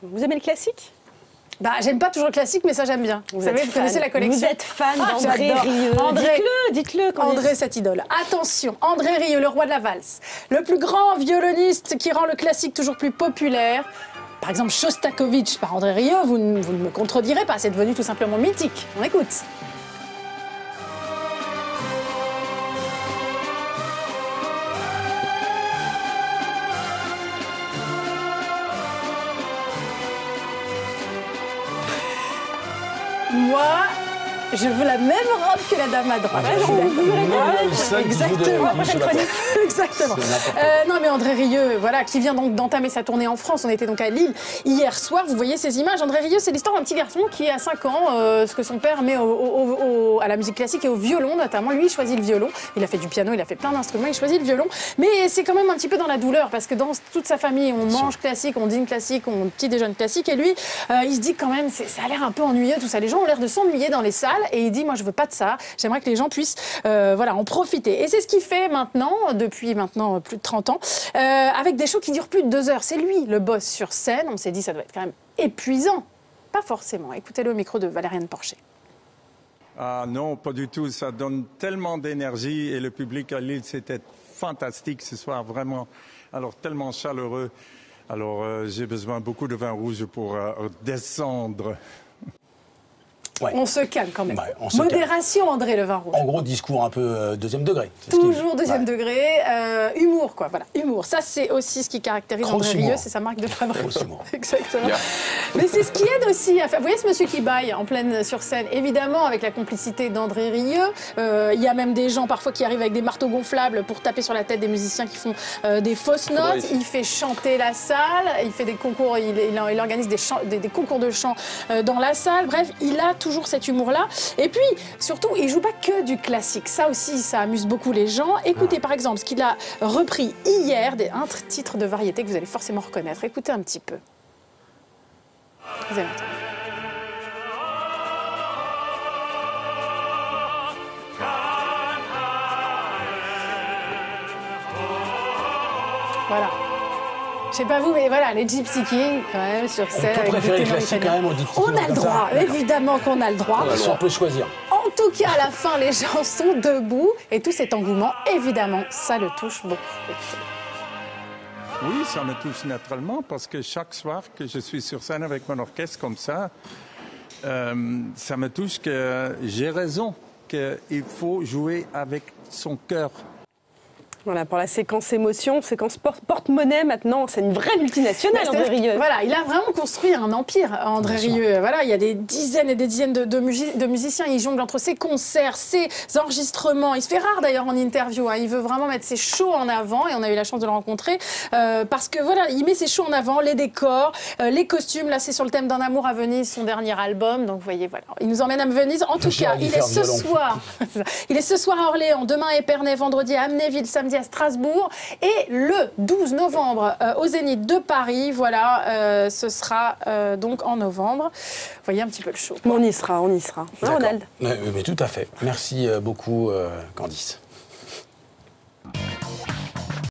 Vous aimez le classique? Bah, j'aime pas toujours le classique, mais ça j'aime bien. Vous savez, vous connaissez la collection. Vous êtes fan d'André Rieu. Dites-le. André, cette idole. Attention, André Rieu, le roi de la valse. Le plus grand violoniste qui rend le classique toujours plus populaire. Par exemple, Shostakovich par André Rieu, vous ne me contredirez pas, c'est devenu tout simplement mythique. On écoute. Moi, je veux la même robe que la dame à droite. Exactement. Exactement. Non, mais André Rieu, voilà, qui vient donc d'entamer sa tournée en France. On était donc à Lille hier soir. Vous voyez ces images. André Rieu, c'est l'histoire d'un petit garçon qui, à 5 ans, ce que son père met à la musique classique et au violon, notamment. Lui, il choisit le violon. Il a fait du piano, il a fait plein d'instruments. Il choisit le violon. Mais c'est quand même un petit peu dans la douleur parce que dans toute sa famille, on mange classique, on dîne classique, on petit déjeune classique. Et lui, il se dit quand même, ça a l'air un peu ennuyeux, tout ça. Les gens ont l'air de s'ennuyer dans les salles. Et il dit, moi, je veux pas de ça. J'aimerais que les gens puissent voilà, en profiter. Et c'est ce qu'il fait maintenant, depuis maintenant plus de 30 ans, avec des shows qui durent plus de 2 heures. C'est lui le boss sur scène. On s'est dit, ça doit être quand même épuisant. Pas forcément. Écoutez-le au micro de Valériane Porcher. Ah non, pas du tout. Ça donne tellement d'énergie et le public à Lille, c'était fantastique ce soir, vraiment. Alors, tellement chaleureux. Alors, j'ai besoin beaucoup de vin rouge pour descendre. Ouais. On se calme quand même. Ouais, modération, André, le vin rouge. En gros, discours un peu deuxième degré. Toujours deuxième degré. Humour, quoi. Voilà, humour. Ça, c'est aussi ce qui caractérise André Rieu. C'est sa marque de fabrique. Exactement. Yeah. Mais c'est ce qui aide aussi à faire. Vous voyez ce monsieur qui baille en pleine sur scène, évidemment, avec la complicité d'André Rieu. Il y a même des gens, parfois, qui arrivent avec des marteaux gonflables pour taper sur la tête des musiciens qui font des fausses notes. Il fait chanter la salle. Il fait des concours. Il organise des concours de chant dans la salle. Bref, il a toujours cet humour-là. Et puis, surtout, il joue pas que du classique. Ça aussi, ça amuse beaucoup les gens. Écoutez, par exemple, ce qu'il a repris hier, un titre de variété que vous allez forcément reconnaître. Écoutez un petit peu. Vous allez entendre. Voilà. Je sais pas vous, mais voilà, les Gypsy Kings, quand même, sur scène. On peut préférer le classique quand même aux Gypsy Kings. On a le droit, évidemment qu'on a le droit. On peut choisir. En tout cas, à la fin, les gens sont debout. Et tout cet engouement, évidemment, ça le touche beaucoup. Oui, ça me touche naturellement parce que chaque soir que je suis sur scène avec mon orchestre comme ça me touche que j'ai raison, qu'il faut jouer avec son cœur. Voilà, pour la séquence émotion, séquence porte-monnaie maintenant, c'est une vraie multinationale, André Rieu. Voilà, il a vraiment construit un empire, André Rieu. Voilà, il y a des dizaines et des dizaines de musiciens, il jongle entre ses concerts, ses enregistrements. Il se fait rare d'ailleurs en interview, hein. Il veut vraiment mettre ses shows en avant et on a eu la chance de le rencontrer parce que voilà, il met ses shows en avant, les décors, les costumes. Là, c'est sur le thème d'un amour à Venise, son dernier album. Donc, vous voyez, voilà, il nous emmène à Venise. En tout cas, il est ce soir. Il est ce soir à Orléans, demain à Épernay, vendredi à Amnéville, samedi à Strasbourg et le 12 novembre au Zénith de Paris. Voilà, ce sera donc en novembre. Vous voyez un petit peu le show. On y sera, on y sera. Ronald. Mais tout à fait. Merci beaucoup, Candice.